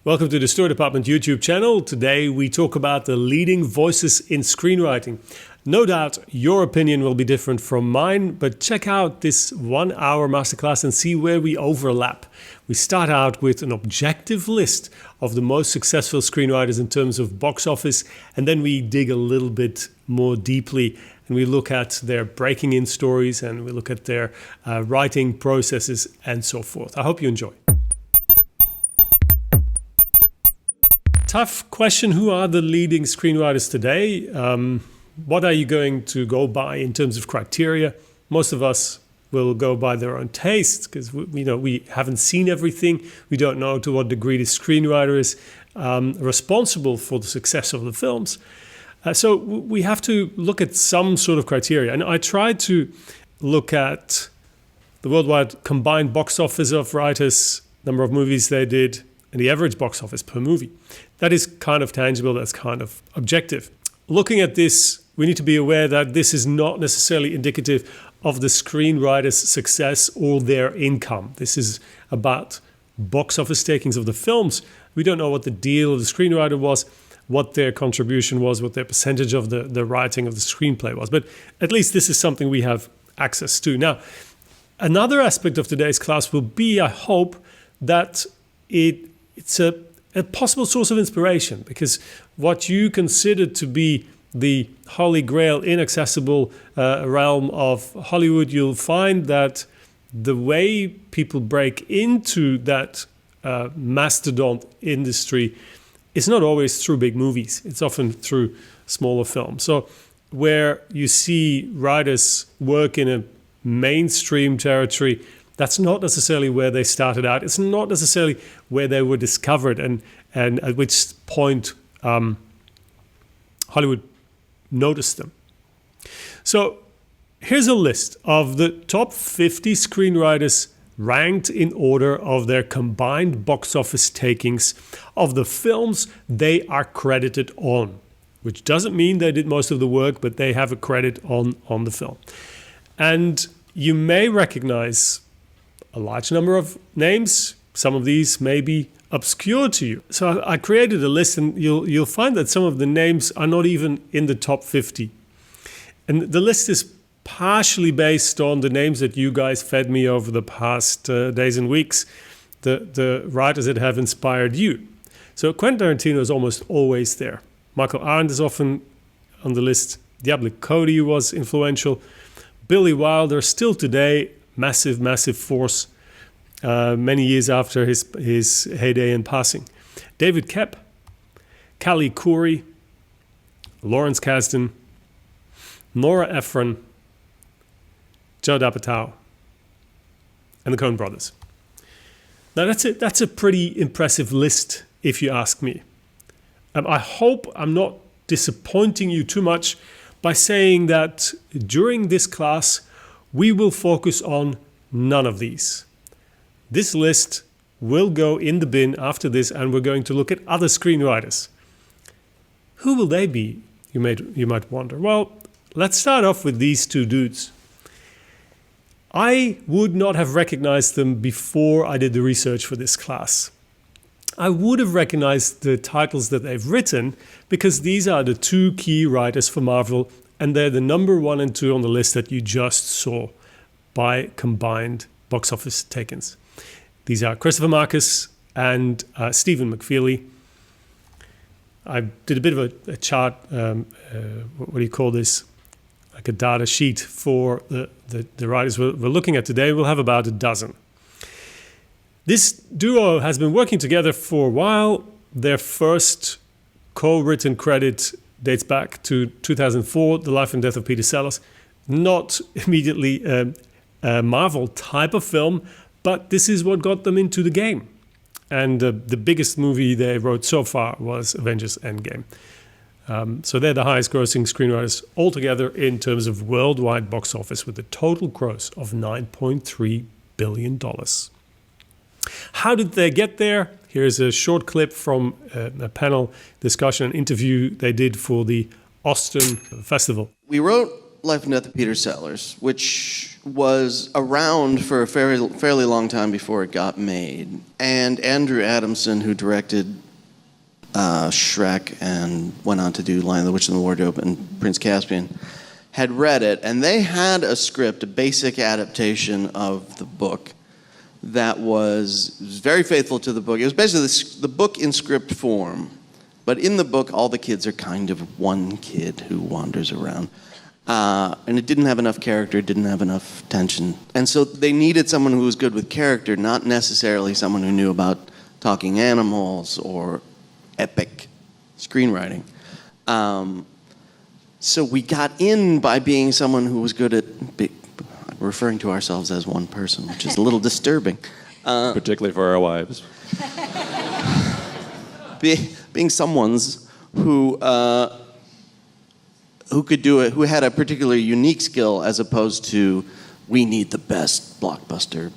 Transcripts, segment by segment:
Welcome to the Story Department YouTube channel. Today we talk about the leading voices in screenwriting. No doubt your opinion will be different from mine, but check out this 1 hour masterclass and see where we overlap. We start out with an objective list of the most successful screenwriters in terms of box office, and then we dig a little bit more deeply and we look at their breaking in stories and we look at their writing processes and so forth. I hope you enjoy. Tough question. Who are the leading screenwriters today? What are you going to go by in terms of criteria? Most of us will go by their own taste because we haven't seen everything. We don't know to what degree the screenwriter is responsible for the success of the films. So we have to look at some sort of criteria. And I tried to look at the worldwide combined box office of writers, number of movies they did, and the average box office per movie. That is kind of tangible, that's kind of objective. Looking at this, we need to be aware that this is not necessarily indicative of the screenwriter's success or their income. This is about box office takings of the films. We don't know what the deal of the screenwriter was, what their contribution was, what their percentage of the writing of the screenplay was. But at least this is something we have access to. Now, another aspect of today's class will be, I hope, that it's a possible source of inspiration, because what you consider to be the holy grail, inaccessible realm of Hollywood, you'll find that the way people break into that mastodon industry is not always through big movies. It's often through smaller films. So where you see writers work in a mainstream territory, that's not necessarily where they started out. It's not necessarily where they were discovered and at which point Hollywood noticed them. So here's a list of the top 50 screenwriters ranked in order of their combined box office takings of the films they are credited on, which doesn't mean they did most of the work, but they have a credit on the film. And you may recognize a large number of names. Some of these may be obscure to you. So I created a list, and you'll find that some of the names are not even in the top 50. And the list is partially based on the names that you guys fed me over the past days and weeks, the writers that have inspired you. So Quentin Tarantino is almost always there. Michael Arndt is often on the list. Diablo Cody was influential. Billy Wilder, still today, massive force many years after his heyday and passing. David Koepp, Callie Khouri, Lawrence Kasdan, Nora Ephron, Judd Apatow, and the Cohen brothers. Now that's a pretty impressive list, if you ask me. I hope I'm not disappointing you too much by saying that during this class we will focus on none of these. This list will go in the bin after this, and we're going to look at other screenwriters. Who will they be, you might wonder? Well, let's start off with these two dudes. I would not have recognized them before I did the research for this class. I would have recognized the titles that they've written because these are the two key writers for Marvel, and they're the number 1 and 2 on the list that you just saw by combined box office takings. These are Christopher Markus and Stephen McFeely. I did a bit of a chart, what do you call this? Like a data sheet for the writers we're looking at today. We'll have about a dozen. This duo has been working together for a while. Their first co-written credit dates back to 2004, The Life and Death of Peter Sellers. Not immediately a Marvel type of film, but this is what got them into the game. And the biggest movie they wrote so far was Avengers Endgame. So they're the highest grossing screenwriters altogether in terms of worldwide box office, with a total gross of $9.3 billion. How did they get there? Here's a short clip from a panel discussion, an interview they did for the Austin Festival. We wrote Life and Death of Peter Sellers, which was around for a fairly long time before it got made. And Andrew Adamson, who directed Shrek and went on to do Lion, the Witch, and the Wardrobe and Prince Caspian, had read it, and they had a script, a basic adaptation of the book that was very faithful to the book. It was basically the book in script form, but in the book, all the kids are kind of one kid who wanders around. And it didn't have enough character, didn't have enough tension. And so they needed someone who was good with character, not necessarily someone who knew about talking animals or epic screenwriting. So we got in by being someone who was good at referring to ourselves as one person, which is a little disturbing. Particularly for our wives. Being someone's who could do it, who had a particularly unique skill, as opposed to, we need the best blockbuster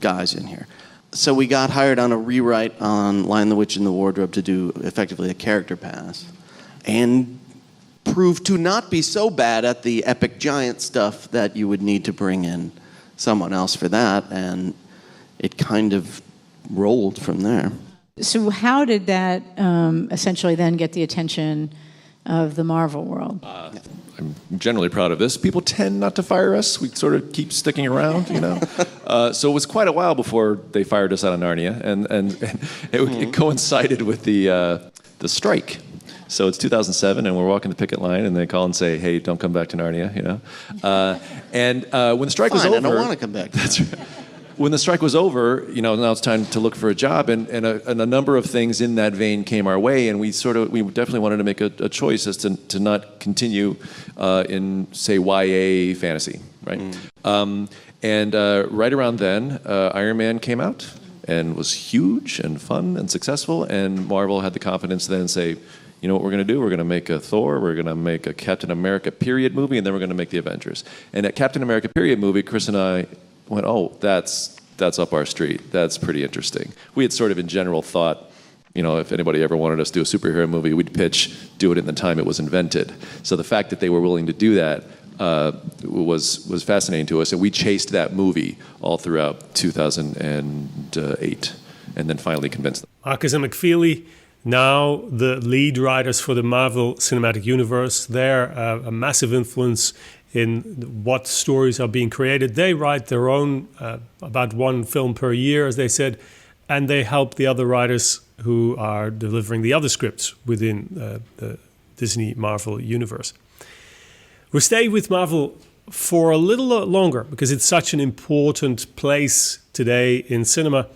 guys in here. So we got hired on a rewrite on Lion, the Witch, and the Wardrobe to do effectively a character pass, and proved to not be so bad at the epic giant stuff that you would need to bring in someone else for that, and it kind of rolled from there. So how did that essentially then get the attention of the Marvel world? I'm generally proud of this. People tend not to fire us. We sort of keep sticking around, you know. So it was quite a while before they fired us out of Narnia, and it coincided with the strike. So it's 2007, and we're walking the picket line, and they call and say, "Hey, don't come back to Narnia," you know. And when the strike was over, I don't want to come back. That's right. When the strike was over, you know, now it's time to look for a job, and a number of things in that vein came our way, and we definitely wanted to make a choice as to not continue in, say, YA fantasy, right? And right around then, Iron Man came out and was huge and fun and successful, and Marvel had the confidence then to say, you know what we're going to do? We're going to make a Thor, we're going to make a Captain America period movie, and then we're going to make the Avengers. And that Captain America period movie, Chris and I went, oh, that's up our street. That's pretty interesting. We had sort of in general thought, you know, if anybody ever wanted us to do a superhero movie, we'd pitch, do it in the time it was invented. So the fact that they were willing to do that was fascinating to us, and we chased that movie all throughout 2008, and then finally convinced them. Markus and McFeely, now the lead writers for the Marvel Cinematic Universe. They're a massive influence in what stories are being created. They write their own, about one film per year, as they said, and they help the other writers who are delivering the other scripts within the Disney Marvel universe. We'll stay with Marvel for a little longer because it's such an important place today in cinema.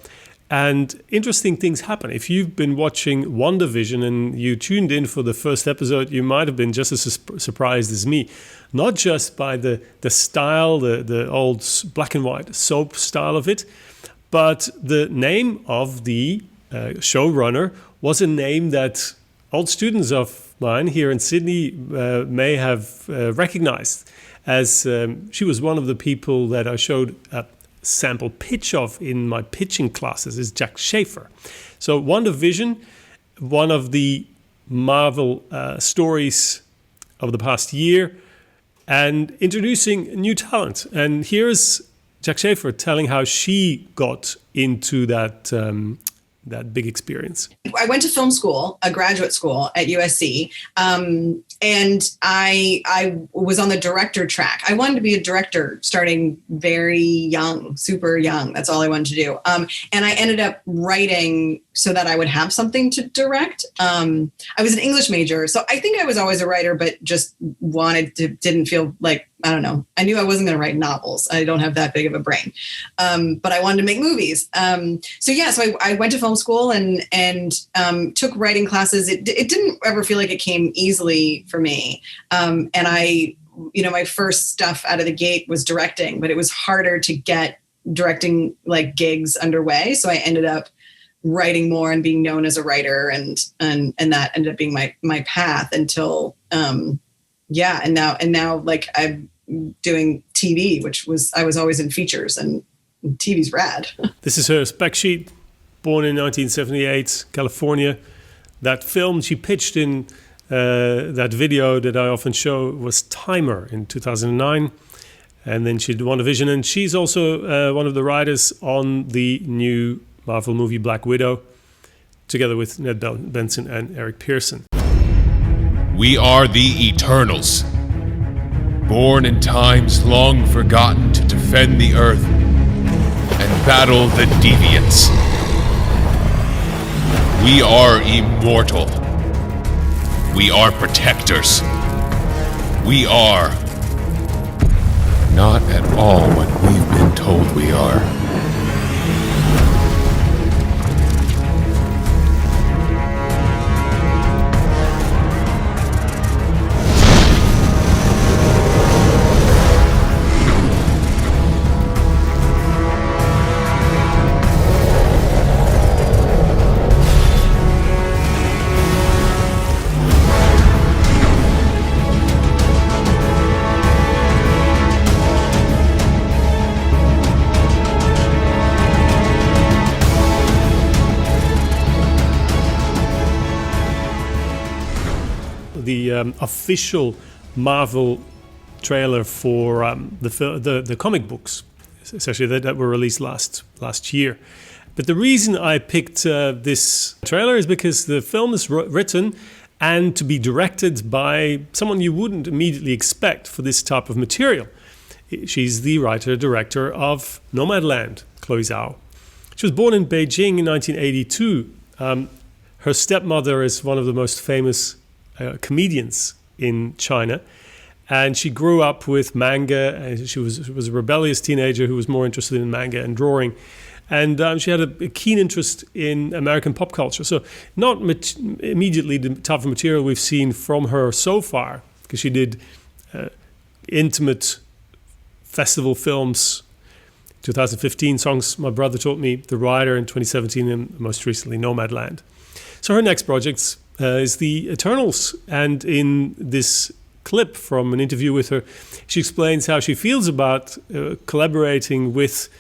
And interesting things happen. If you've been watching WandaVision and you tuned in for the first episode, you might have been just as surprised as me. Not just by the style, the old black and white soap style of it, but the name of the showrunner was a name that old students of mine here in Sydney may have recognized, as she was one of the people that I showed sample pitch of in my pitching classes, is Jack Schaefer. So WandaVision, one of the Marvel stories of the past year, and introducing new talent. And here's Jack Schaefer telling how she got into that big experience. I went to film school, a graduate school at USC, and I was on the director track. I wanted to be a director starting very young, super young. That's all I wanted to do. And I ended up writing so that I would have something to direct. I was an English major, so I think I was always a writer, but just didn't feel like, I don't know. I knew I wasn't going to write novels. I don't have that big of a brain. But I wanted to make movies. So I went to film school and took writing classes. It didn't ever feel like it came easily for me. And my first stuff out of the gate was directing, but it was harder to get directing like gigs underway. So I ended up writing more and being known as a writer, and that ended up being my path until and now like I'm doing TV, I was always in features, and TV's rad. This is her spec sheet. Born in 1978, California. That film she pitched in That video that I often show was Timer in 2009. And then she did WandaVision. And she's also one of the writers on the new Marvel movie Black Widow, together with Ned Benson and Eric Pearson. We are the Eternals, born in times long forgotten to defend the Earth and battle the deviants. We are immortal. We are protectors. We are not at all what we've been told we are. The official Marvel trailer for the comic books, essentially that were released last year. But the reason I picked this trailer is because the film is written and to be directed by someone you wouldn't immediately expect for this type of material. She's the writer-director of Nomadland, Chloé Zhao. She was born in Beijing in 1982. Her stepmother is one of the most famous comedians in China, and she grew up with manga. And she was a rebellious teenager who was more interested in manga and drawing, and she had a keen interest in American pop culture. So not immediately the type of material we've seen from her so far, because she did intimate festival films, 2015 Songs My Brother Taught Me, The Rider in 2017, and most recently Nomadland. So her next project is The Eternals, and in this clip from an interview with her, she explains how she feels about collaborating with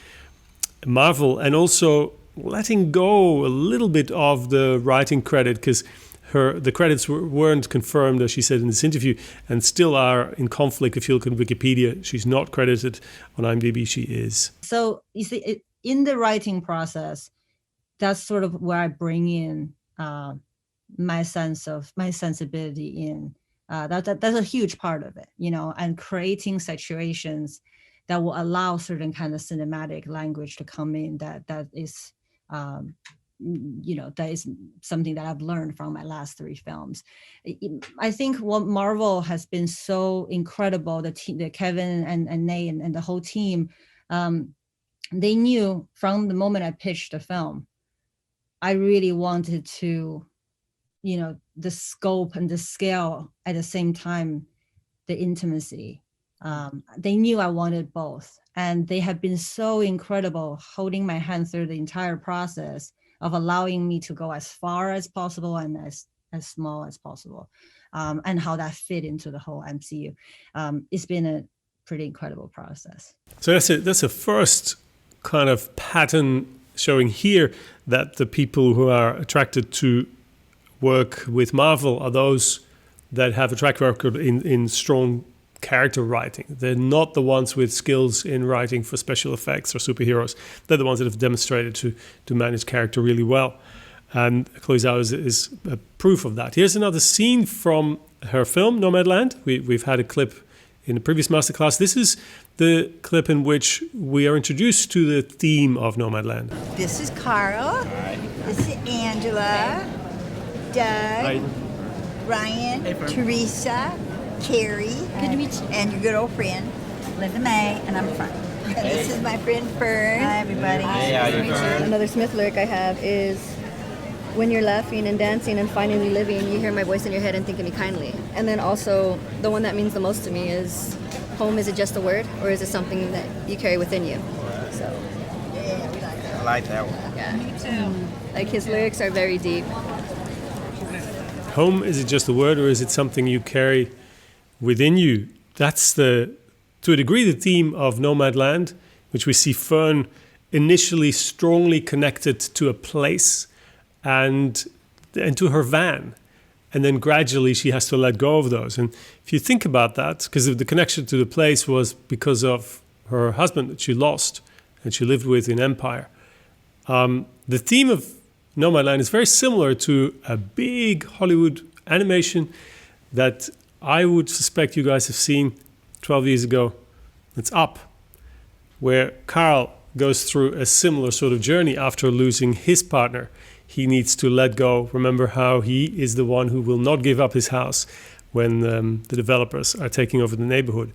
Marvel and also letting go a little bit of the writing credit, because the credits weren't confirmed, as she said in this interview, and still are in conflict. If you look at Wikipedia, she's not credited. On IMDb, she is. So you see, in the writing process, that's sort of where I bring in my sensibility in. That's a huge part of it, and creating situations that will allow certain kind of cinematic language to come in. That is, that is something that I've learned from my last 3 films. I think what Marvel has been so incredible, the team, the Kevin and Nate and the whole team, they knew from the moment I pitched the film, I really wanted to, the scope and the scale at the same time, the intimacy. They knew I wanted both, and they have been so incredible, holding my hand through the entire process of allowing me to go as far as possible and as small as possible, and how that fit into the whole MCU. It's been a pretty incredible process. So that's a first kind of pattern showing here, that the people who are attracted to work with Marvel are those that have a track record in strong character writing. They're not the ones with skills in writing for special effects or superheroes. They're the ones that have demonstrated to manage character really well. And Chloé Zhao is a proof of that. Here's another scene from her film, Nomadland. We've had a clip in the previous masterclass. This is the clip in which we are introduced to the theme of Nomadland. This is Karel. This is Angela, Doug, Ryan, Teresa, Carrie, good to meet you, and your good old friend, Linda May, and I'm Fran. And this is my friend Fern. Hi, everybody. Hi, Another Smith lyric I have is, when you're laughing and dancing and finally living, you hear my voice in your head and think of me kindly. And then also, the one that means the most to me is, home, is it just a word, or is it something that you carry within you? So, yeah, we like that. I like that one. Yeah. Me too. Like, his lyrics are very deep. Home, is it just a word, or is it something you carry within you? That's to a degree, the theme of Nomadland, which we see Fern initially strongly connected to a place and to her van. And then gradually she has to let go of those. And if you think about that, because the connection to the place was because of her husband that she lost and she lived with in Empire. The theme of Nomadland is very similar to a big Hollywood animation that I would suspect you guys have seen 12 years ago. It's Up, where Karel goes through a similar sort of journey after losing his partner. He needs to let go. Remember how he is the one who will not give up his house when the developers are taking over the neighborhood.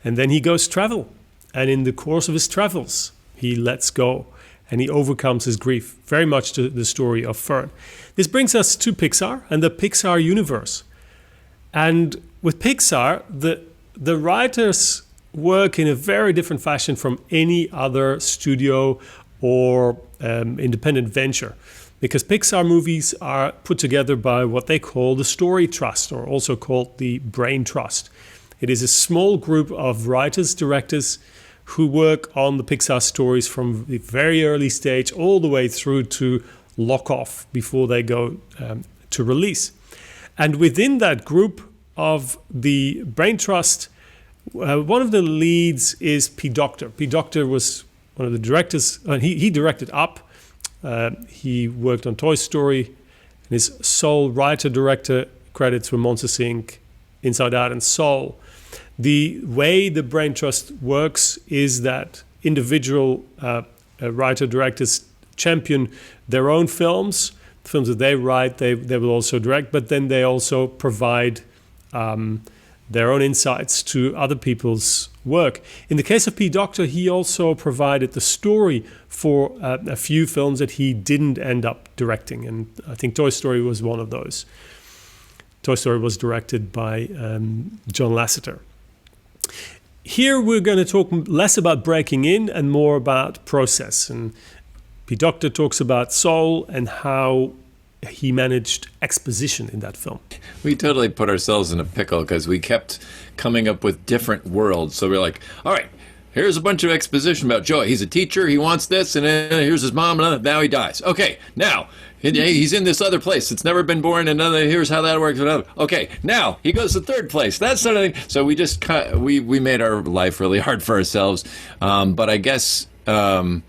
And then he goes travel. And in the course of his travels, he lets go and he overcomes his grief. Very much to the story of Fern. This brings us to Pixar and the Pixar universe. And with Pixar, the writers work in a very different fashion from any other studio or independent venture. Because Pixar movies are put together by what they call the Story Trust, or also called the Brain Trust. It is a small group of writers, directors, who work on the Pixar stories from the very early stage all the way through to lock-off before they go to release. And within that group of the Brain Trust, one of the leads is P. Docter. P. Docter was one of the directors. He directed Up. He worked on Toy Story. And his sole writer-director credits were Monsters, Inc., Inside Out, and Soul. The way the Brain Trust works is that individual writer-directors champion their own films. The films that they write, they will also direct, but then they also provide their own insights to other people's work. In the case of P. Docter, he also provided the story for a few films that he didn't end up directing, and I think Toy Story was one of those. Toy Story was directed by John Lasseter. Here we're going to talk less about breaking in and more about process. And P. Docter talks about Soul and how he managed exposition in that film. We totally put ourselves in a pickle because we kept coming up with different worlds. So we're like, all right, here's a bunch of exposition about Joey. He's a teacher. He wants this. And here's his mom. And now he dies. Okay, now he's in this other place. It's never been born. And here's how that works. Okay, now he goes to third place. That's sort of thing. So we just we made our life really hard for ourselves. But I guess I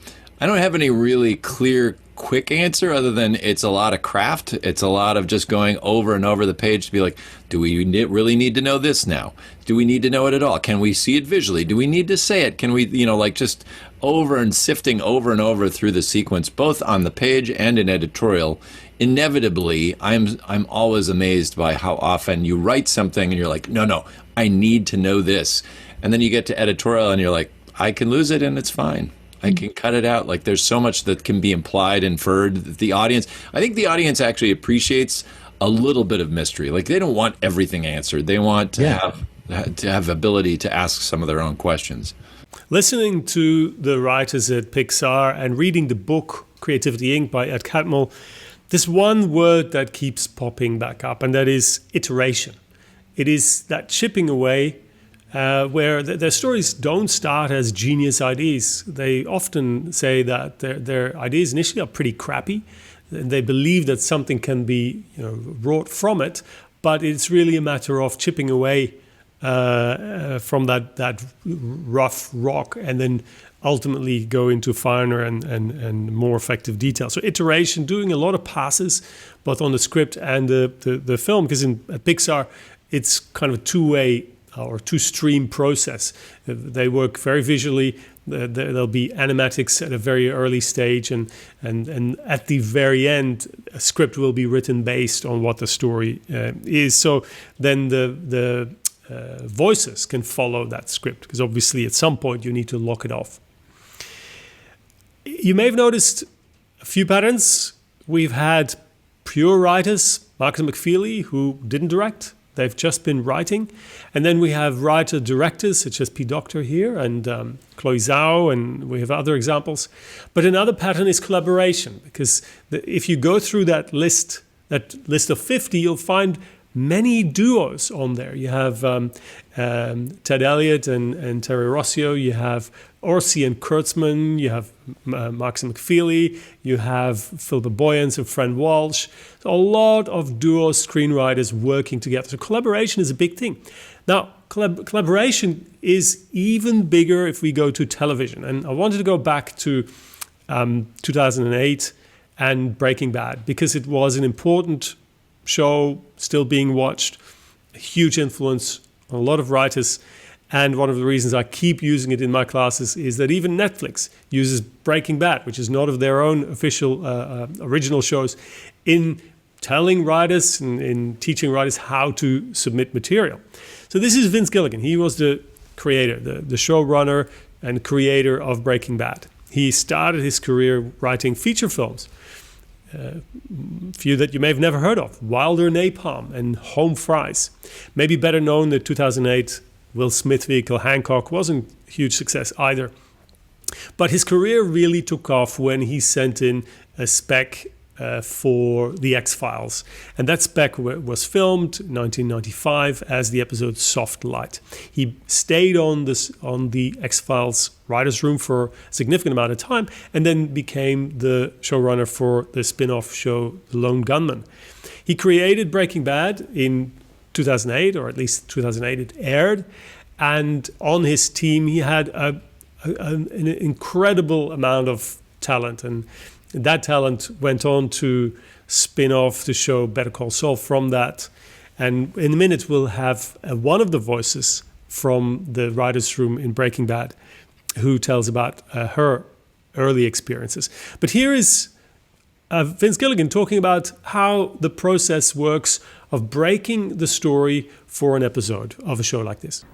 don't have any really clear quick answer other than it's a lot of craft. It's a lot of just going over and over the page to be like, do we really need to know this now? Do we need to know it at all? Can we see it visually? Do we need to say it? Can we, just over and sifting over and over through the sequence, both on the page and in editorial. Inevitably, I'm always amazed by how often you write something and you're like, no, I need to know this. And then you get to editorial and you're like, I can lose it and it's fine. I can cut it out. Like there's so much that can be implied, inferred. I think the audience actually appreciates a little bit of mystery. Like they don't want everything answered. They want to have ability to ask some of their own questions. Listening to the writers at Pixar and reading the book Creativity Inc. by Ed Catmull, there's one word that keeps popping back up, and that is iteration. It is that chipping away where their stories don't start as genius ideas. They often say that their ideas initially are pretty crappy. They believe that something can be wrought from it, but it's really a matter of chipping away from that rough rock and then ultimately go into finer and more effective detail. So iteration, doing a lot of passes, both on the script and the film, because at Pixar, it's kind of a two-way or two-stream process. They work very visually. There'll be animatics at a very early stage, and at the very end, a script will be written based on what the story is. So then the voices can follow that script, because obviously at some point you need to lock it off. You may have noticed a few patterns. We've had pure writers, Markus and McFeely, who didn't direct. They've just been writing. And then we have writer-directors such as P. Docter here and Chloé Zhao, and we have other examples. But another pattern is collaboration, because if you go through that list of 50, you'll find many duos on there. You have Ted Elliott and Terry Rossio. You have Orsi and Kurtzman. You have Markus and McFeely. You have Philippa Boyens and Fran Walsh. So a lot of duo screenwriters working together. So collaboration is a big thing. Now, collaboration is even bigger if we go to television. And I wanted to go back to 2008 and Breaking Bad, because it was an important show, still being watched, a huge influence on a lot of writers. And one of the reasons I keep using it in my classes is that even Netflix uses Breaking Bad, which is not of their own official original shows, in telling writers and in teaching writers how to submit material. So this is Vince Gilligan. He was the creator, the showrunner and creator of Breaking Bad. He started his career writing feature films, a few that you may have never heard of, Wilder Napalm and Home Fries. Maybe better known, the 2008 Will Smith vehicle Hancock wasn't a huge success either. But his career really took off when he sent in a spec for The X-Files. And that spec was filmed in 1995 as the episode Soft Light. He stayed on the X-Files writer's room for a significant amount of time and then became the showrunner for the spin-off show The Lone Gunman. He created Breaking Bad in 2008, or at least 2008 it aired. And on his team, he had an incredible amount of talent, and that talent went on to spin off the show Better Call Saul from that. And in a minute, we'll have one of the voices from the writer's room in Breaking Bad who tells about her early experiences. But here is Vince Gilligan talking about how the process works of breaking the story for an episode of a show like this.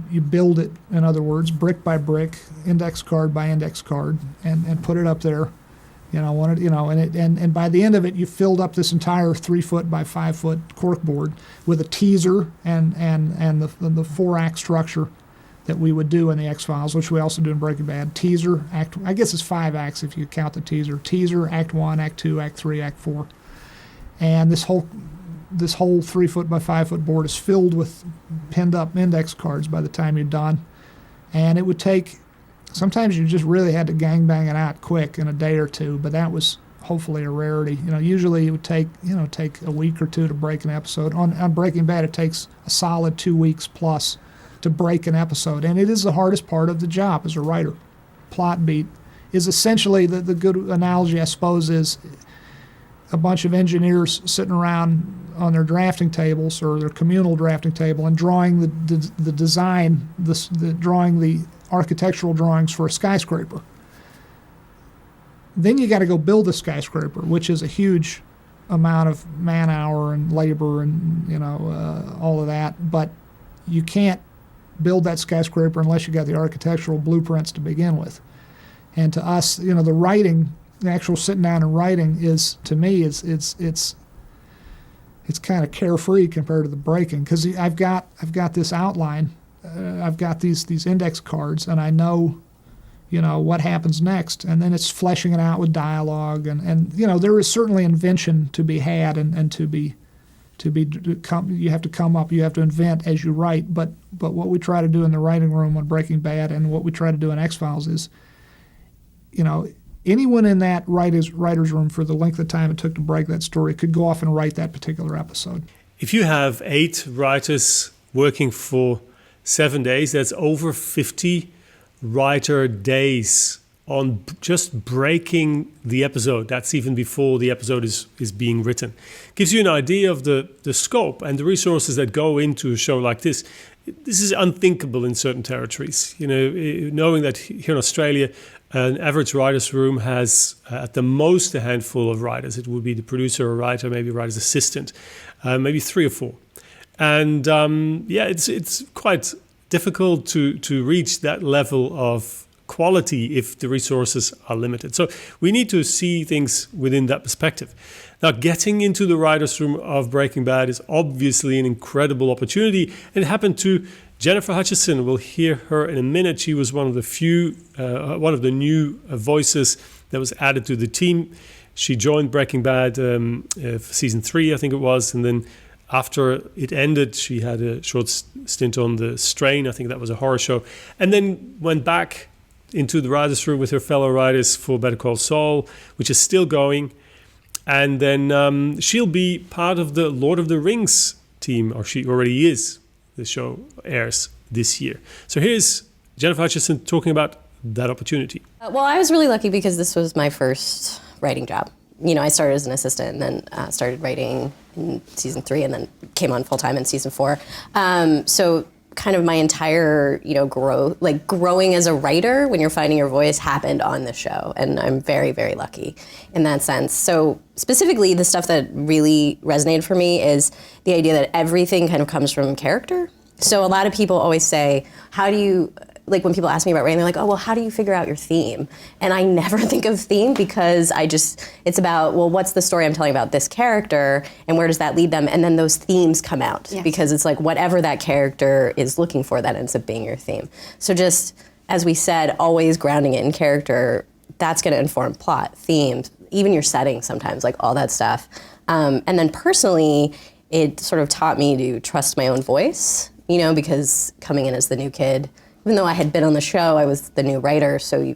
You build it, in other words, brick by brick, index card by index card, and put it up there. And by the end of it, you filled up this entire 3-foot by 5-foot corkboard with a teaser and the 4-act structure that we would do in the X-Files, which we also do in Breaking Bad. Teaser, act, I guess it's 5 acts if you count the teaser. Teaser, act 1, act 2, act 3, act 4. And this whole 3-foot by 5-foot board is filled with pinned up index cards by the time you're done. And it would take, sometimes you just really had to gangbang it out quick in a day or two, but that was hopefully a rarity. Usually it would take a week or two to break an episode. On Breaking Bad, it takes a solid 2 weeks plus to break an episode, and it is the hardest part of the job as a writer. Plot beat is essentially, the good analogy, I suppose, is a bunch of engineers sitting around on their drafting tables or their communal drafting table and drawing the design, drawing the architectural drawings for a skyscraper. Then you got to go build a skyscraper, which is a huge amount of man hour and labor and all of that. But you can't build that skyscraper unless you got the architectural blueprints to begin with. And to us, the writing, the actual sitting down and writing is, to me, it's kind of carefree compared to the breaking, because I've got this outline, I've got these index cards, and I know what happens next, and then it's fleshing it out with dialogue, and there is certainly invention to be had and you have to come up, you have to invent as you write, but what we try to do in the writing room on Breaking Bad and what we try to do in X-Files is, anyone in that writer's room for the length of time it took to break that story could go off and write that particular episode. If you have 8 writers working for 7 days, that's over 50 writer days on just breaking the episode. That's even before the episode is being written. Gives you an idea of the scope and the resources that go into a show like this. This is unthinkable in certain territories. Knowing that here in Australia, an average writer's room has at the most a handful of writers. It would be the producer or writer, maybe a writer's assistant, maybe 3 or 4. And it's quite difficult to reach that level of quality if the resources are limited. So we need to see things within that perspective. Now, getting into the writer's room of Breaking Bad is obviously an incredible opportunity. It happened to Jennifer Hutchison. We'll hear her in a minute. She was one of the new voices that was added to the team. She joined Breaking Bad for season 3, I think it was, and then after it ended, she had a short stint on The Strain. I think that was a horror show. And then went back into the writers' room with her fellow writers for Better Call Saul, which is still going. And then she'll be part of the Lord of the Rings team, or she already is. The show airs this year. So here's Jennifer Hutchison talking about that opportunity. Well, I was really lucky because this was my first writing job. You know, I started as an assistant and then started writing in season 3 and then came on full-time in season 4. So kind of my entire, growing as a writer when you're finding your voice happened on the show. And I'm very, very lucky in that sense. So specifically, the stuff that really resonated for me is the idea that everything kind of comes from character. So a lot of people always say, how do you, like when people ask me about writing, they're like, oh, well, how do you figure out your theme? And I never think of theme because it's about, well, what's the story I'm telling about this character and where does that lead them? And then those themes come out because it's like whatever that character is looking for, that ends up being your theme. So just, as we said, always grounding it in character, that's gonna inform plot, themes, even your setting sometimes, like all that stuff. And then personally, it sort of taught me to trust my own voice, because coming in as the new kid, even though I had been on the show, I was the new writer, so you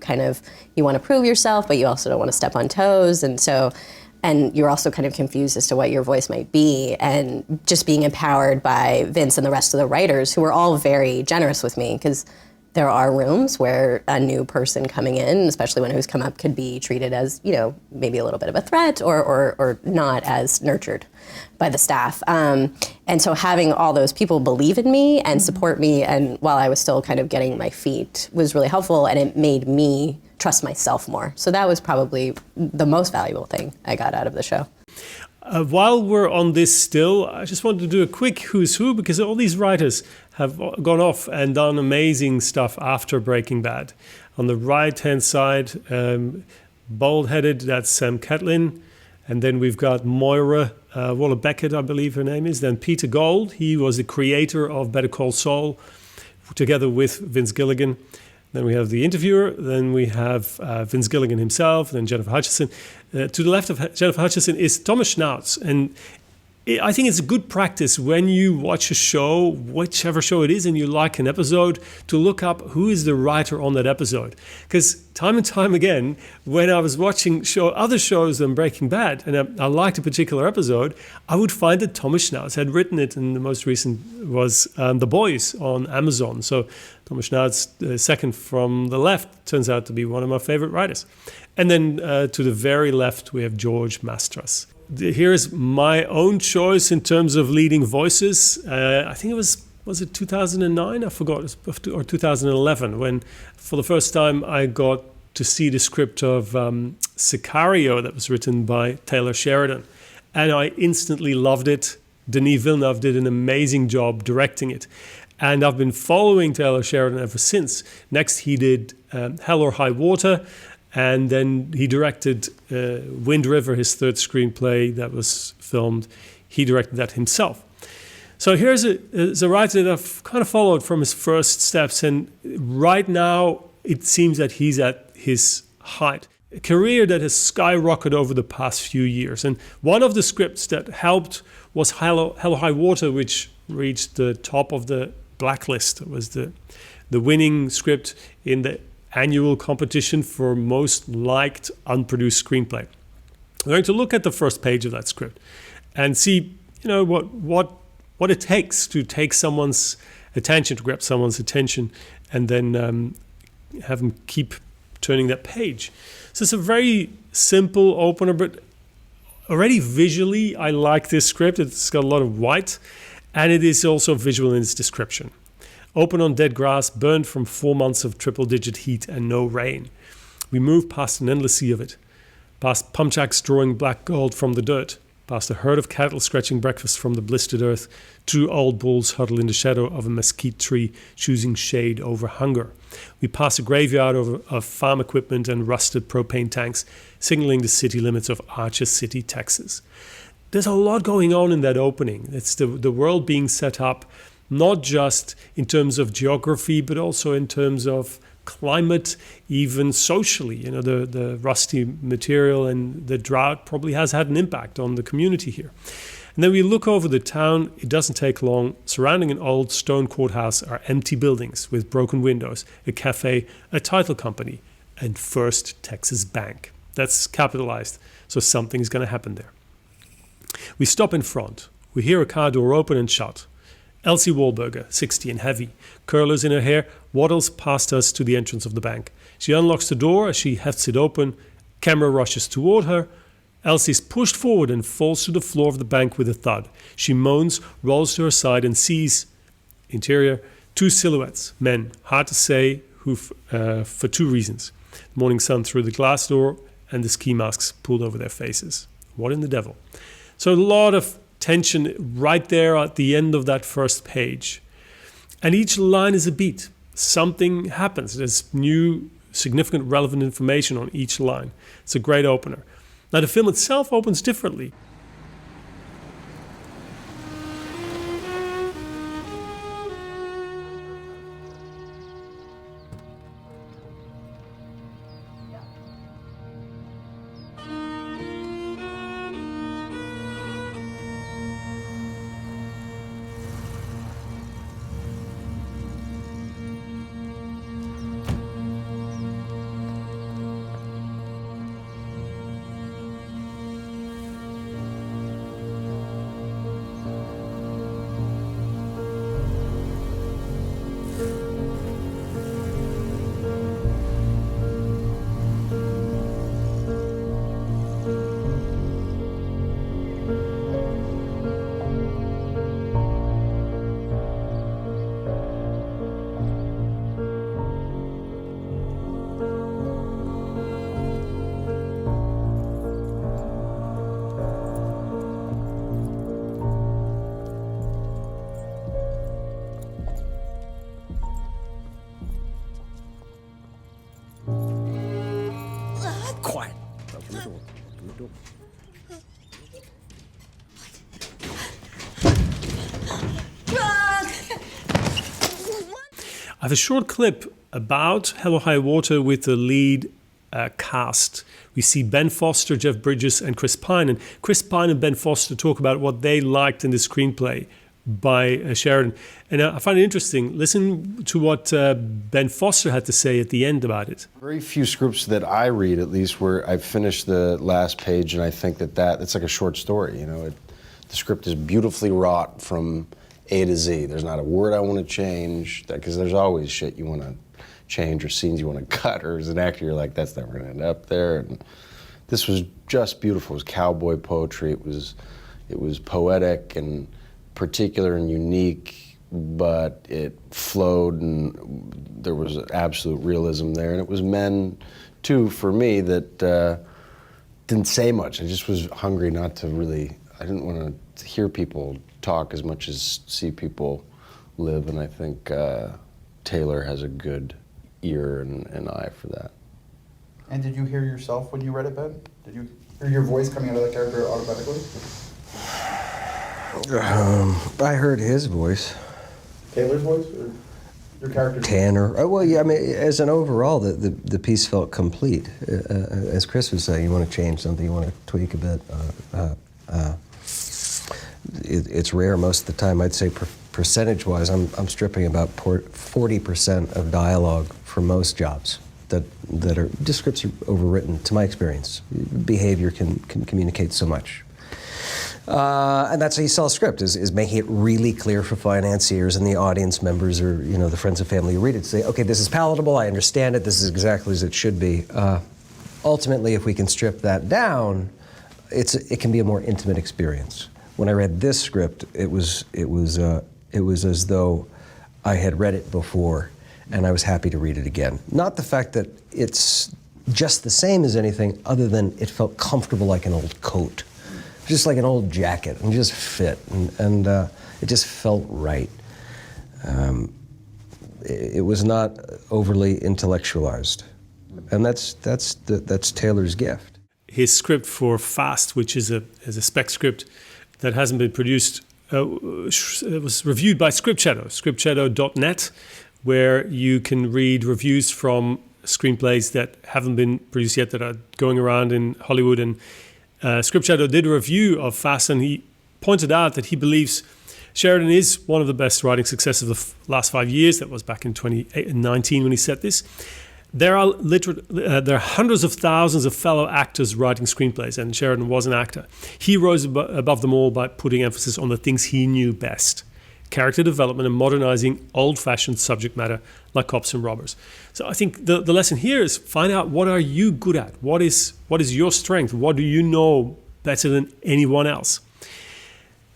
want to prove yourself, but you also don't want to step on toes, and you're also kind of confused as to what your voice might be, and just being empowered by Vince and the rest of the writers, who were all very generous with me, because there are rooms where a new person coming in, especially one who's come up, could be treated as, maybe a little bit of a threat or not as nurtured by the staff. And so having all those people believe in me and support me, and while I was still kind of getting my feet, was really helpful, and it made me trust myself more. So that was probably the most valuable thing I got out of the show. While we're on this still, I just wanted to do a quick who's who, because all these writers have gone off and done amazing stuff after Breaking Bad. On the right-hand side, bald-headed, that's Sam Catlin. And then we've got Moira Waller-Beckett, I believe her name is. Then Peter Gold, he was the creator of Better Call Saul, together with Vince Gilligan. Then we have the interviewer, then we have Vince Gilligan himself, then Jennifer Hutchison. To the left of Jennifer Hutchison is Thomas Schnauz. And I think it's a good practice when you watch a show, whichever show it is, and you like an episode, to look up who is the writer on that episode. Because time and time again, when I was watching other shows than Breaking Bad, and I liked a particular episode, I would find that Thomas Schnauz had written it, and the most recent was The Boys on Amazon. So Thomas Schnauz, second from the left, turns out to be one of my favorite writers. And then to the very left, we have George Mastras. Here's my own choice in terms of leading voices. I think it was it 2009? I forgot, or 2011, when for the first time I got to see the script of Sicario that was written by Taylor Sheridan. And I instantly loved it. Denis Villeneuve did an amazing job directing it. And I've been following Taylor Sheridan ever since. Next, he did Hell or High Water. And then he directed Wind River, his third screenplay that was filmed. He directed that himself. So here's a writer that I've kind of followed from his first steps. And right now, it seems that he's at his height. A career that has skyrocketed over the past few years. And one of the scripts that helped was Hell or High Water, which reached the top of the blacklist. It was the winning script in the annual competition for most liked unproduced screenplay. We're going to look at the first page of that script and see, what it takes to take someone's attention, to grab someone's attention, and then have them keep turning that page. So it's a very simple opener, but already visually, I like this script. It's got a lot of white, and it is also visual in its description. Open on dead grass, burned from 4 months of triple-digit heat and no rain. We move past an endless sea of it, past pumpjacks drawing black gold from the dirt, past a herd of cattle scratching breakfast from the blistered earth, 2 old bulls huddle in the shadow of a mesquite tree, choosing shade over hunger. We pass a graveyard of farm equipment and rusted propane tanks, signaling the city limits of Archer City, Texas. There's a lot going on in that opening. It's the world being set up, not just in terms of geography, but also in terms of climate, even socially. The rusty material and the drought probably has had an impact on the community here. And then we look over the town. It doesn't take long. Surrounding an old stone courthouse are empty buildings with broken windows, a cafe, a title company, and First Texas Bank. That's capitalized, so something's going to happen there. We stop in front. We hear a car door open and shut. Elsie Wahlberger, 60 and heavy, curlers in her hair, waddles past us to the entrance of the bank. She unlocks the door as she hefts it open. Camera rushes toward her. Elsie's pushed forward and falls to the floor of the bank with a thud. She moans, rolls to her side, and sees, interior, two silhouettes, men, hard to say who for two reasons. The morning sun through the glass door and the ski masks pulled over their faces. What in the devil? So a lot of tension right there at the end of that first page. And each line is a beat. Something happens. There's new, significant, relevant information on each line. It's a great opener. Now, the film itself opens differently. Quiet. Open the door. Open the door. I have a short clip about Hell or High Water with the lead cast. We see Ben Foster, Jeff Bridges, and Chris Pine. And Chris Pine and Ben Foster talk about what they liked in the screenplay by Sheridan. And I find it interesting. Listen to what Ben Foster had to say at the end about it. Very few scripts that I read, at least, where I finish the last page and I think that's like a short story. You know, the script is beautifully wrought from A to Z. There's not a word I want to change, because there's always shit you want to change or scenes you want to cut, or as an actor you're like, that's never going to end up there. And this was just beautiful. It was cowboy poetry. It was poetic and particular and unique, but it flowed and there was absolute realism there. And it was men, too, for me, that didn't say much. I just was hungry not to really, I didn't want to hear people talk as much as see people live, and I think Taylor has a good ear and eye for that. And did you hear yourself when you read it, Ben? Did you hear your voice coming out of the character automatically? I heard his voice. Taylor's voice, or your character's Tanner. Oh, well, yeah, I mean, as an overall, the piece felt complete. As Chris was saying, you want to change something, you want to tweak a bit. It's rare most of the time. I'd say percentage-wise, I'm stripping about 40% of dialogue for most jobs that are, just scripts are overwritten, to my experience. Behavior can communicate so much. And that's how you sell a script, is making it really clear for financiers and the audience members, or the friends and family who read it, to say, okay, this is palatable, I understand it, this is exactly as it should be. Ultimately, if we can strip that down, it can be a more intimate experience. When I read this script, it was as though I had read it before, and I was happy to read it again. Not the fact that it's just the same as anything, other than it felt comfortable like an old coat. Just like an old jacket, and just fit, and it just felt right. It was not overly intellectualized, and that's Taylor's gift. His script for Fast, which is a spec script that hasn't been produced, it was reviewed by scriptshadow.net, where you can read reviews from screenplays that haven't been produced yet, that are going around in Hollywood. And Script Shadow did a review of Fast, and he pointed out that he believes Sheridan is one of the best writing successes of the last 5 years. That was back in 2019 when he said this. There are hundreds of thousands of fellow actors writing screenplays, and Sheridan was an actor. He rose above them all by putting emphasis on the things he knew best: character development and modernizing old-fashioned subject matter like cops and robbers. So I think the lesson here is find out, what are you good at? What is your strength? What do you know better than anyone else?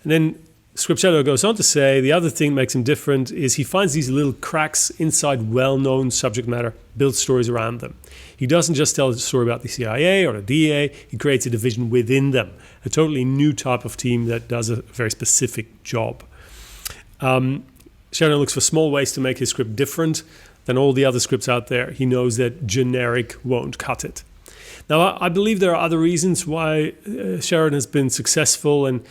And then Script Shadow goes on to say the other thing that makes him different is he finds these little cracks inside well-known subject matter, builds stories around them. He doesn't just tell a story about the CIA or the DEA, he creates a division within them, a totally new type of team that does a very specific job. Sheridan looks for small ways to make his script different than all the other scripts out there. He knows that generic won't cut it. Now, I believe there are other reasons why Sheridan has been successful, and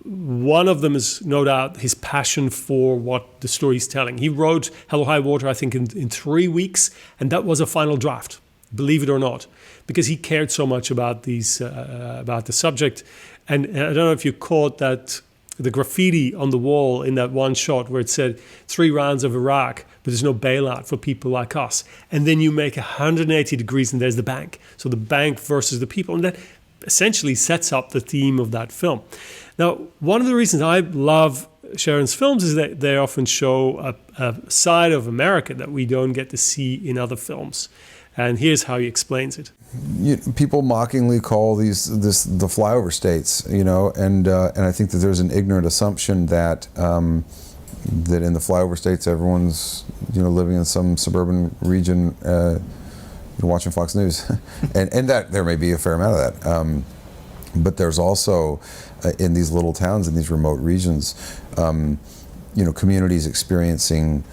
one of them is no doubt his passion for what the story he's telling. He wrote Hell or High Water, I think, in 3 weeks, and that was a final draft, believe it or not, because he cared so much about about the subject. And I don't know if you caught that, the graffiti on the wall in that one shot where it said 3 rounds of Iraq, but there's no bailout for people like us. And then you make 180 degrees and there's the bank. So the bank versus the people. And that essentially sets up the theme of that film. Now, one of the reasons I love Sheridan's films is that they often show a side of America that we don't get to see in other films. And here's how he explains it. People mockingly call this the flyover states, and I think that there's an ignorant assumption that that in the flyover states everyone's living in some suburban region watching Fox News, and that there may be a fair amount of that, but there's also in these little towns in these remote regions, communities experiencing,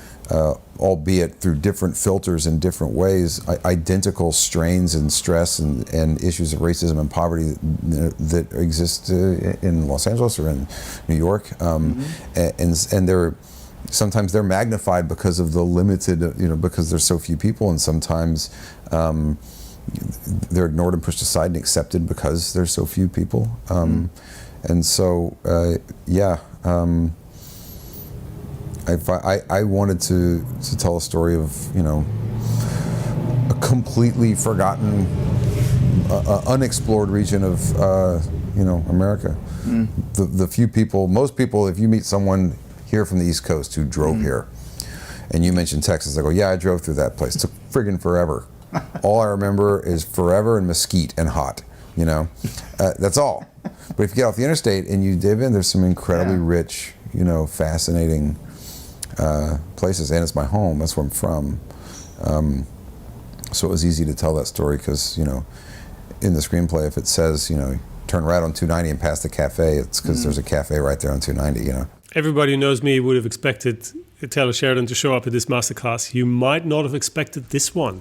albeit through different filters in different ways, identical strains and stress and issues of racism and poverty that exist in Los Angeles or in New York, and sometimes they're magnified because of the limited, because there's so few people, and sometimes they're ignored and pushed aside and accepted because there's so few people, and so I wanted to tell a story of a completely forgotten, unexplored region of America. The few people, most people, if you meet someone here from the East Coast who drove here, and you mention Texas, they go, "Yeah, I drove through that place. It took friggin' forever. All I remember is forever and mesquite and hot. That's all. But if you get off the interstate and you dive in, there's some incredibly rich, fascinating." Places, and it's my home. That's where I'm from. So it was easy to tell that story because, in the screenplay, if it says, turn right on 290 and past the cafe, it's because there's a cafe right there on 290. Everybody who knows me would have expected Taylor Sheridan to show up at this masterclass. You might not have expected this one.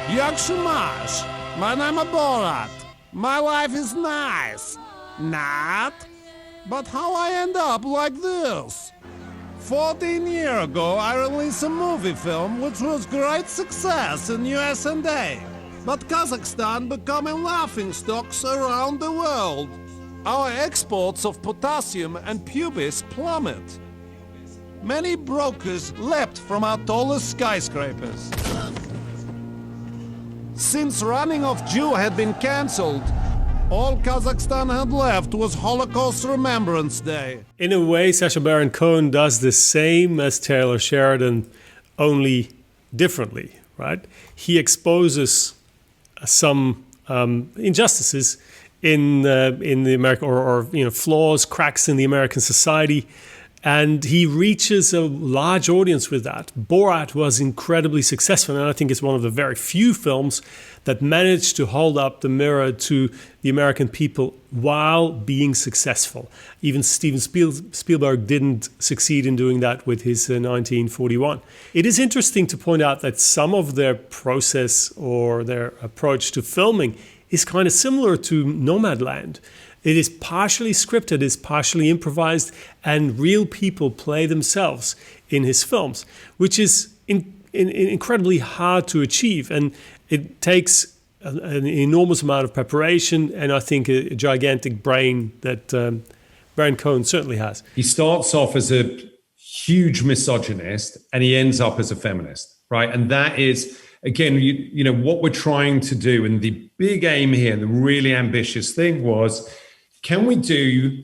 Yakshimash, my name is Borat. My life is nice. Not? But how I end up like this? 14 years ago, I released a movie film which was great success in US&A. But Kazakhstan becoming laughingstocks around the world. Our exports of potassium and pubis plummet. Many brokers leapt from our tallest skyscrapers. Since Running of Jew had been cancelled, all Kazakhstan had left was Holocaust Remembrance Day. In a way, Sacha Baron Cohen does the same as Taylor Sheridan, only differently, right? He exposes some injustices in the American, or flaws, cracks in the American society, and he reaches a large audience with that. Borat was incredibly successful, and I think it's one of the very few films that managed to hold up the mirror to the American people while being successful. Even Steven Spielberg didn't succeed in doing that with his 1941. It is interesting to point out that some of their process or their approach to filming is kind of similar to Nomadland. It is partially scripted, it's partially improvised, and real people play themselves in his films, which is incredibly hard to achieve. And it takes an enormous amount of preparation, and I think a gigantic brain that Baron Cohen certainly has. He starts off as a huge misogynist, and he ends up as a feminist, right? And that is, again, you know, what we're trying to do, and the big aim here, the really ambitious thing was, can we do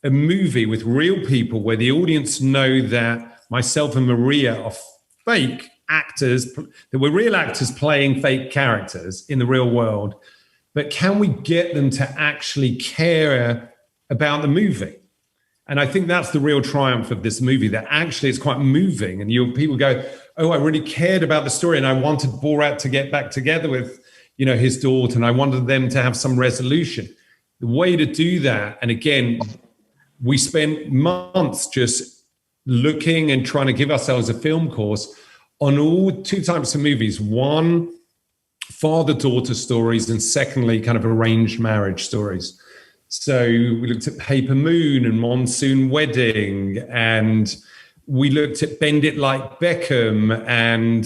a movie with real people where the audience know that myself and Maria are fake actors, that we're real actors playing fake characters in the real world, but can we get them to actually care about the movie? And I think that's the real triumph of this movie, that actually it's quite moving, and people go, oh, I really cared about the story, and I wanted Borat to get back together with, you know, his daughter, and I wanted them to have some resolution. The way to do that, and again, we spent months just looking and trying to give ourselves a film course on all two types of movies. One, father-daughter stories, and secondly, kind of arranged marriage stories. So we looked at Paper Moon and Monsoon Wedding, and we looked at Bend It Like Beckham, and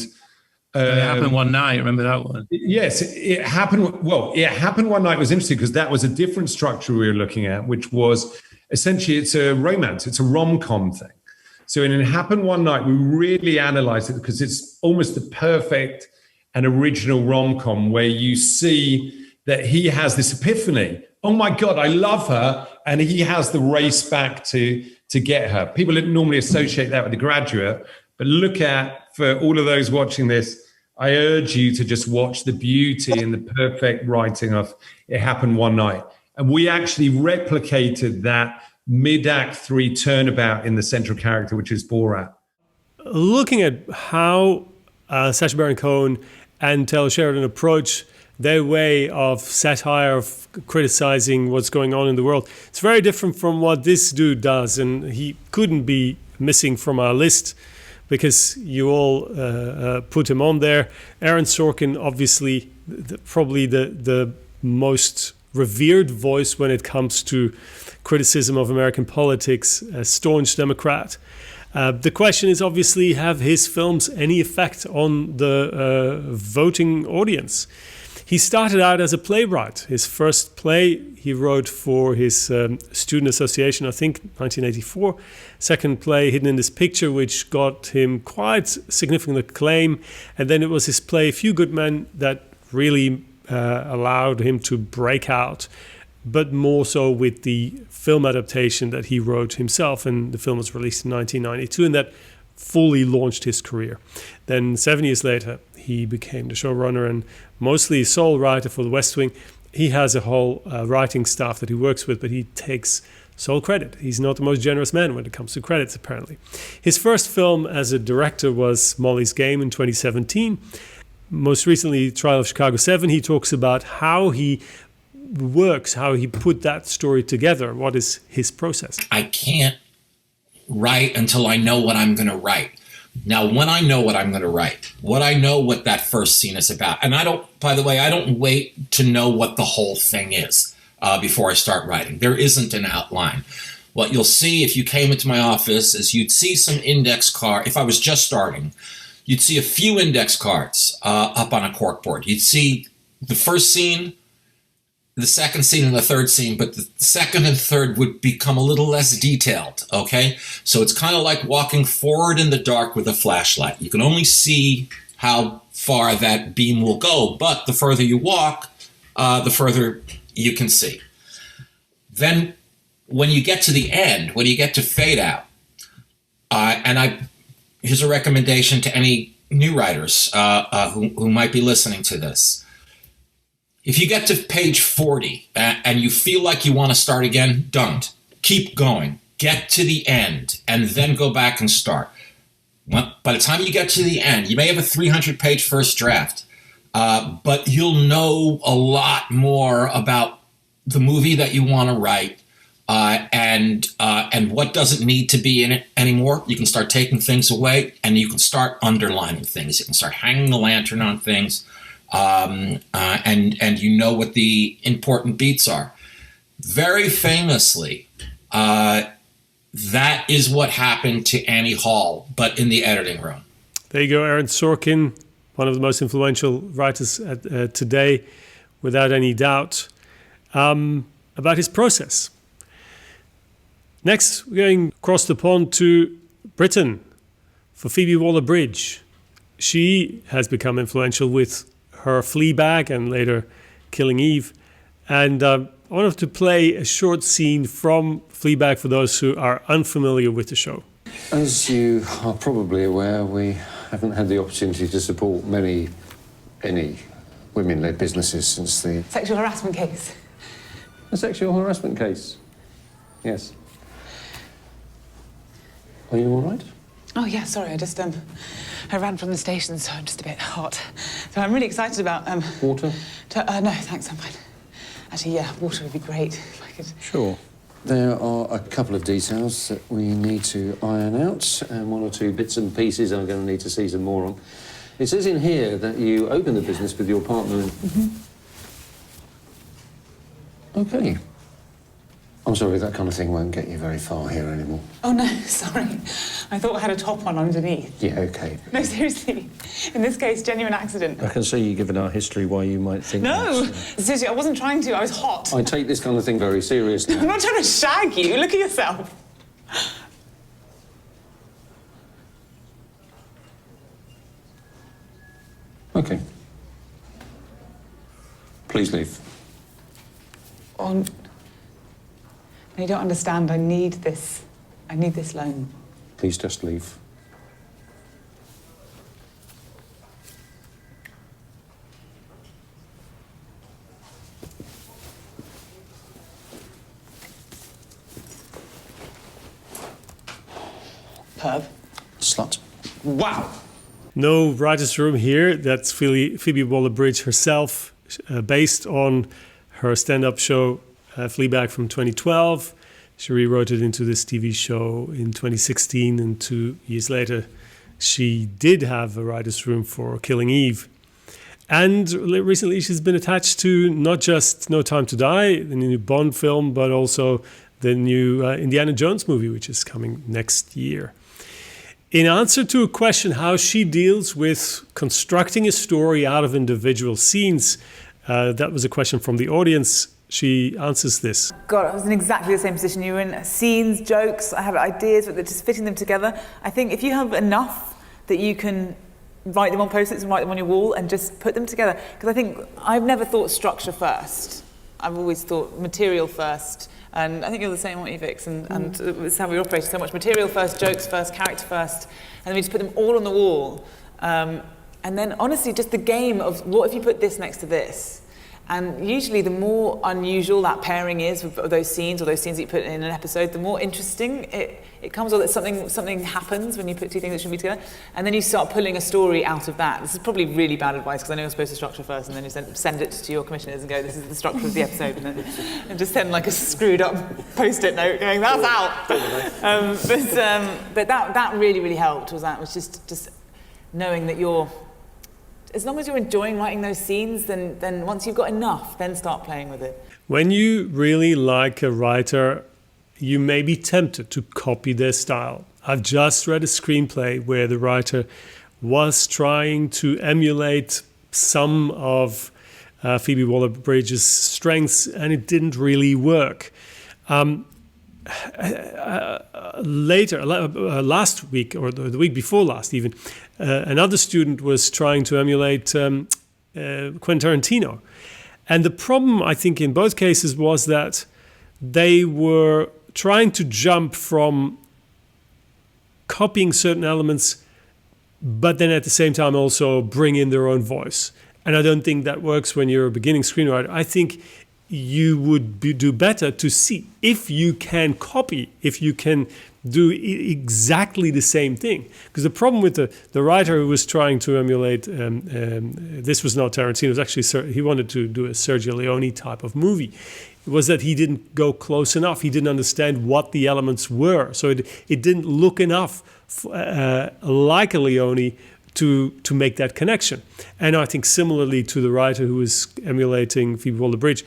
It Happened One Night. Remember that one? Yes, It Happened. Well, It Happened One Night was interesting because that was a different structure we were looking at, which was essentially it's a romance, it's a rom-com thing. So in It Happened One Night, we really analyzed it because it's almost the perfect and original rom-com where you see that he has this epiphany. Oh my God, I love her. And he has the race back to get her. People didn't normally associate that with The Graduate, but look at, for all of those watching this, I urge you to just watch the beauty and the perfect writing of It Happened One Night. And we actually replicated that mid-act 3 turnabout in the central character, which is Borat. Looking at how Sacha Baron Cohen and Taylor Sheridan approach their way of satire, of criticizing what's going on in the world, it's very different from what this dude does, and he couldn't be missing from our list because you all put him on there. Aaron Sorkin, obviously, probably the most revered voice when it comes to criticism of American politics, a staunch Democrat. The question is obviously, have his films any effect on the voting audience? He started out as a playwright. His first play he wrote for his student association, I think 1984. Second play, Hidden in This Picture, which got him quite significant acclaim. And then it was his play, Few Good Men, that really allowed him to break out, but more so with the film adaptation that he wrote himself. And the film was released in 1992, and that fully launched his career. Then 7 years later, he became the showrunner and mostly sole writer for The West Wing. He has a whole writing staff that he works with, but he takes sole credit. He's not the most generous man when it comes to credits, apparently. His first film as a director was Molly's Game in 2017. Most recently, Trial of Chicago 7. He talks about how he works, how he put that story together. What is his process? I can't write until I know what I'm going to write. Now, when I know what I'm going to write, what I know what that first scene is about, and I don't, by the way, I don't wait to know what the whole thing is before I start writing. There isn't an outline. What you'll see if you came into my office is you'd see some index card. If I was just starting, you'd see a few index cards up on a corkboard. You'd see the first scene, the second scene, and the third scene, but the second and third would become a little less detailed, okay? So it's kind of like walking forward in the dark with a flashlight. You can only see how far that beam will go, but the further you walk, the further you can see. Then when you get to the end, when you get to fade out, here's a recommendation to any new writers who might be listening to this. If you get to page 40 and you feel like you want to start again, don't. Keep going. Get to the end and then go back and start. By the time you get to the end, you may have a 300-page first draft, but you'll know a lot more about the movie that you want to write and what doesn't need to be in it anymore. You can start taking things away, and you can start underlining things. You can start hanging a lantern on things. And you know what the important beats are. very famously, that is what happened to Annie Hall, but in the editing room. There you go, Aaron Sorkin, one of the most influential writers today, without any doubt, about his process. Next, we're going across the pond to Britain for Phoebe Waller-Bridge. She has become influential with her Fleabag and later Killing Eve. And I wanted to play a short scene from Fleabag for those who are unfamiliar with the show. As you are probably aware, we haven't had the opportunity to support any women-led businesses since the... Sexual harassment case. A sexual harassment case? Yes. Are you all right? Oh, yeah, sorry, I ran from the station, so I'm just a bit hot. So I'm really excited about... Water? No, thanks, I'm fine. Actually, yeah, water would be great if I could... Sure. There are a couple of details that we need to iron out, and one or two bits and pieces I'm going to need to see some more on. It says in here that you opened the business with your partner. Okay. I'm sorry, that kind of thing won't get you very far here anymore. Oh, no, sorry. I thought I had a top on underneath. Yeah, OK. No, seriously. In this case, genuine accident. I can see you given our history why you might think No! that's, Seriously, I wasn't trying to. I was hot. I take this kind of thing very seriously. I'm not trying to shag you. Look at yourself. OK. Please leave. Oh, you don't understand. I need this loan. Please just leave. Perv. Slut. Wow. No writer's room here. That's Phoebe Waller-Bridge herself, based on her stand-up show Fleabag from 2012. She rewrote it into this TV show in 2016, and 2 years later she did have a writer's room for Killing Eve. And recently she's been attached to not just No Time to Die, the new Bond film, but also the new Indiana Jones movie, which is coming next year. In answer to a question how she deals with constructing a story out of individual scenes, that was a question from the audience. She answers this. God, I was in exactly the same position you were in. Scenes, jokes, I have ideas, but just fitting them together. I think if you have enough that you can write them on post-its and write them on your wall and just put them together. Because I think I've never thought structure first. I've always thought material first. And I think you're the same, aren't you, Vix? And it's how we operate. So much material first, jokes first, character first. And then we just put them all on the wall. And then, honestly, just the game of what if you put this next to this? And usually the more unusual that pairing is of those scenes, or those scenes that you put in an episode, the more interesting it comes, or that something happens when you put two things that shouldn't be together. And then you start pulling a story out of that. This is probably really bad advice, because I know you're supposed to structure first, and then you send it to your commissioners and go, this is the structure of the episode, and just send like a screwed up post-it note going, that's out. But that really, really helped, was just knowing that you're, as long as you're enjoying writing those scenes, then once you've got enough, then start playing with it. When you really like a writer, you may be tempted to copy their style. I've just read a screenplay where the writer was trying to emulate some of Phoebe Waller-Bridge's strengths, and it didn't really work. Last week, or the week before last even, another student was trying to emulate Quentin Tarantino. And the problem, I think, in both cases was that they were trying to jump from copying certain elements, but then at the same time also bring in their own voice. And I don't think that works when you're a beginning screenwriter. I think you would do better to see if you can copy, if you can do exactly the same thing. Because the problem with the writer who was trying to emulate, this was not Tarantino, it was actually, he wanted to do a Sergio Leone type of movie, was that he didn't go close enough. He didn't understand what the elements were. So it didn't look enough like a Leone to make that connection. And I think similarly to the writer who was emulating Phoebe Waller-Bridge,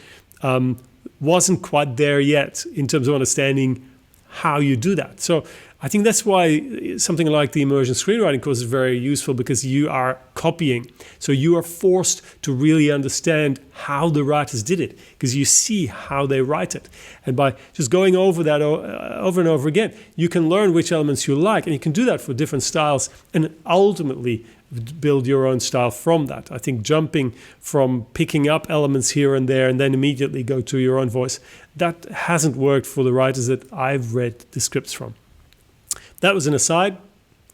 wasn't quite there yet in terms of understanding how you do that. So I think that's why something like the immersion screenwriting course is very useful, because you are copying. So you are forced to really understand how the writers did it, because you see how they write it. And by just going over that over and over again, you can learn which elements you like, and you can do that for different styles and ultimately build your own style from that. I think jumping from picking up elements here and there and then immediately go to your own voice, that hasn't worked for the writers that I've read the scripts from. That was an aside.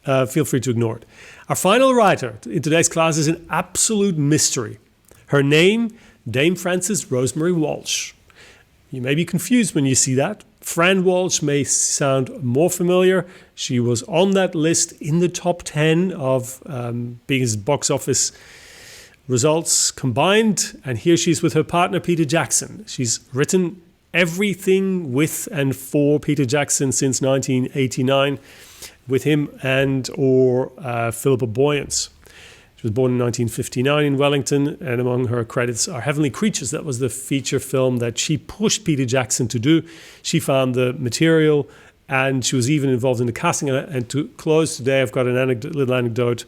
Feel free to ignore it. Our final writer in today's class is an absolute mystery. Her name, Dame Frances Rosemary Walsh. You may be confused when you see that. Fran Walsh may sound more familiar. She was on that list in the top 10 of biggest box office results combined. And here she's with her partner, Peter Jackson. She's written everything with and for Peter Jackson since 1989, with him and or Philippa Boyens. She was born in 1959 in Wellington, and among her credits are Heavenly Creatures. That was the feature film that she pushed Peter Jackson to do. She found the material, and she was even involved in the casting. And to close today, I've got an little anecdote.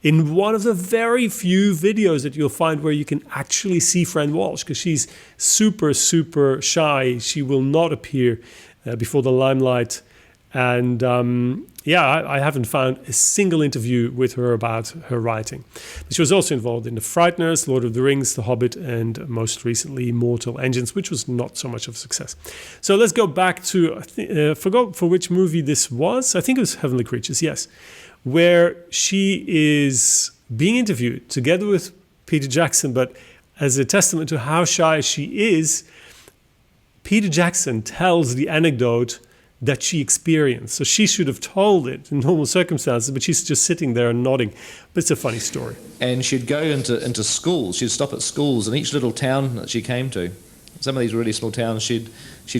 In one of the very few videos that you'll find where you can actually see Fran Walsh, because she's super, super shy. She will not appear before the limelight. And I haven't found a single interview with her about her writing. But she was also involved in The Frighteners, Lord of the Rings, The Hobbit, and most recently Mortal Engines, which was not so much of a success. So let's go back to, I forgot for which movie this was. I think it was Heavenly Creatures, yes, where she is being interviewed together with Peter Jackson, but as a testament to how shy she is, Peter Jackson tells the anecdote that she experienced. So she should have told it in normal circumstances, but she's just sitting there and nodding. But it's a funny story. And she'd go into schools. She'd stop at schools in each little town that she came to. Some of these really small towns, she'd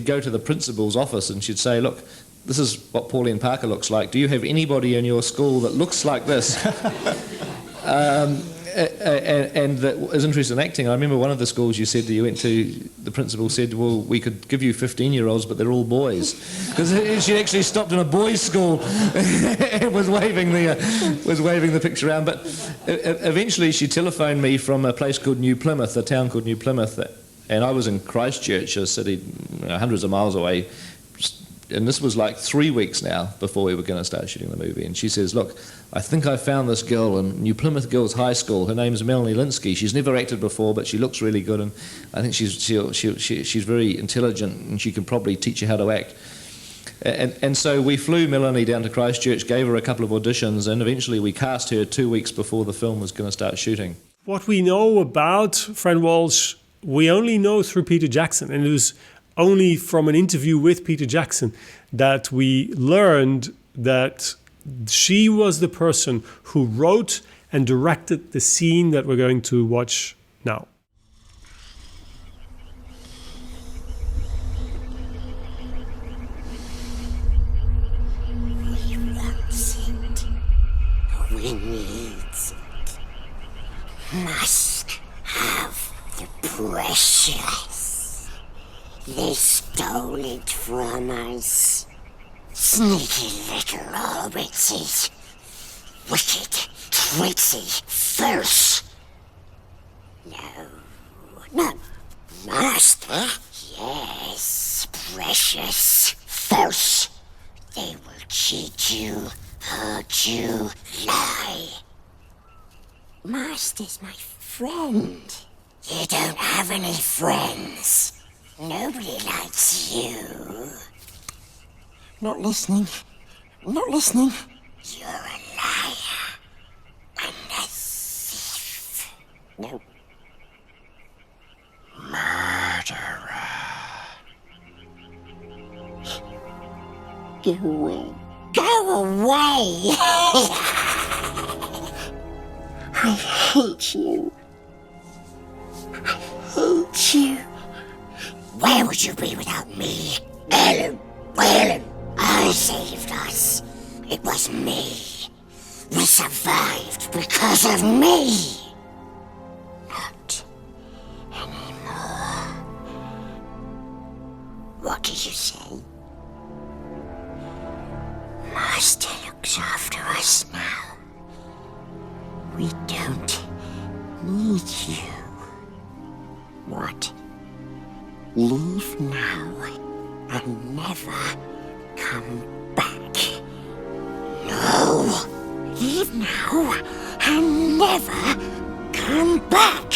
go to the principal's office and she'd say, look, this is what Pauline Parker looks like. Do you have anybody in your school that looks like this? And that is interested in acting. I remember one of the schools you went to, the principal said, well, we could give you 15-year-olds, but they're all boys. Because she actually stopped in a boys' school and was waving the picture around. But eventually she telephoned me from a place called New Plymouth, a town called New Plymouth, and I was in Christchurch, a city hundreds of miles away. And this was like 3 weeks now before we were going to start shooting the movie. And she says, look, I think I found this girl in New Plymouth Girls High School. Her name's Melanie Linsky. She's never acted before, but she looks really good. And I think she's very intelligent, and she can probably teach you how to act. And so we flew Melanie down to Christchurch, gave her a couple of auditions, and eventually we cast her 2 weeks before the film was going to start shooting. What we know about Fran Walsh, we only know through Peter Jackson. And it was only from an interview with Peter Jackson that we learned that she was the person who wrote and directed the scene that we're going to watch now. We want it. We need it. Must have the precious. They stole it from us. Sneaky little hobbitses. Wicked, tricksy, false. No, master. Yes, precious, false. They will cheat you, hurt you, lie. Master's my friend. You don't have any friends. Nobody likes you. Not listening. Not listening. You're a liar. And a thief. No. Murderer. Go away. Go away! I hate you. I hate you. Where would you be without me? Ellen, I saved us. It was me. We survived because of me. Not anymore. Master looks after us now. We don't need you. What? Leave now and never come back. No! Leave now and never come back!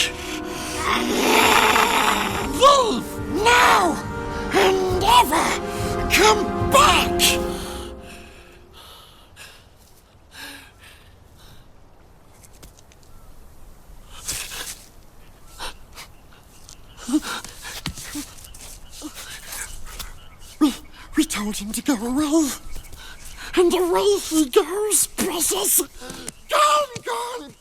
Leave now and never come back! We told him to go away. And away he goes, precious. Gone!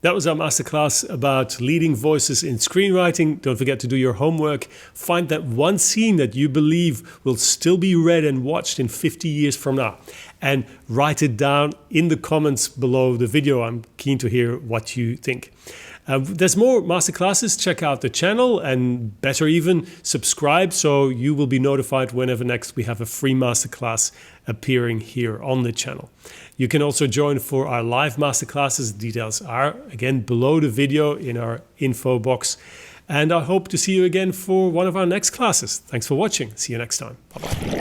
That was our masterclass about leading voices in screenwriting. Don't forget to do your homework. Find that one scene that you believe will still be read and watched in 50 years from now. And write it down in the comments below the video. I'm keen to hear what you think. There's more masterclasses. Check out the channel and better even subscribe so you will be notified whenever next we have a free masterclass appearing here on the channel. You can also join for our live masterclasses. Details are again below the video in our info box. And I hope to see you again for one of our next classes. Thanks for watching. See you next time. Bye-bye.